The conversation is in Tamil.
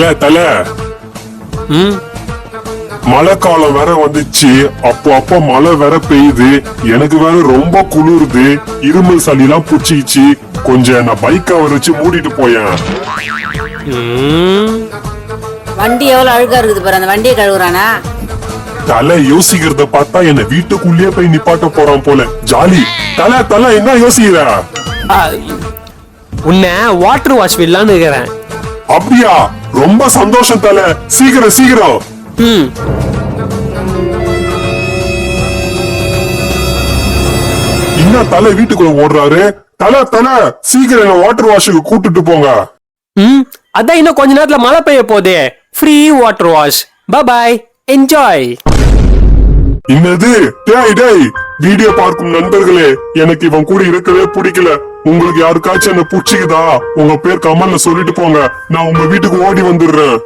தல ம் மழை காலம் வேற வந்துச்சு. அப்போ மழை வேற பெய்யுது. எனக்கு வேற ரொம்ப குளிருது. இருமல் சளி எல்லாம் புடிச்சிச்சு. கொஞ்சம் நான் பைக்கை வச்சு மூடிட்டு போயேன். ம் வண்டி எவ்வளவு அழுக்கா இருக்குது பாரு, அந்த வண்டியை கழுவுறானா? தலை யோசிக்கிறத பார்த்தா என்ன வீட்டுக்குள்ளேயே போய் நிப்பாட்ட போறான் போல. ஜாலி. தல என்ன யோசிக்கிற? ஆ, உன்னை வாட்டர் வாஷ் விடலான்னு இருக்கிறேன். அப்படியா? ரொம்ப சந்தோஷம் தல. சீக்கிரம். ம் என்ன தலை வீட்டுக்குள்ள ஓடுறாரு? தல சீக்கிரம் வாட்டர் வாஷுக்கு கூட்டிட்டு போங்க. ம் அதான் இன்னும் கொஞ்ச நேரத்துல மழை பெய்ய போதே. Free water wash. Bye enjoy. என்னது? டேய் வீடியோ பார்க்கும் நண்பர்களே, எனக்கு இவன் கூட இருக்கவே பிடிக்கல. உங்களுக்கு யாருக்காச்சும் என்ன பிடிச்சிக்குதா? உங்க பேர் கமெண்ட்ல சொல்லிட்டு போங்க. நான் உங்க வீட்டுக்கு ஓடி வந்துடுறேன்.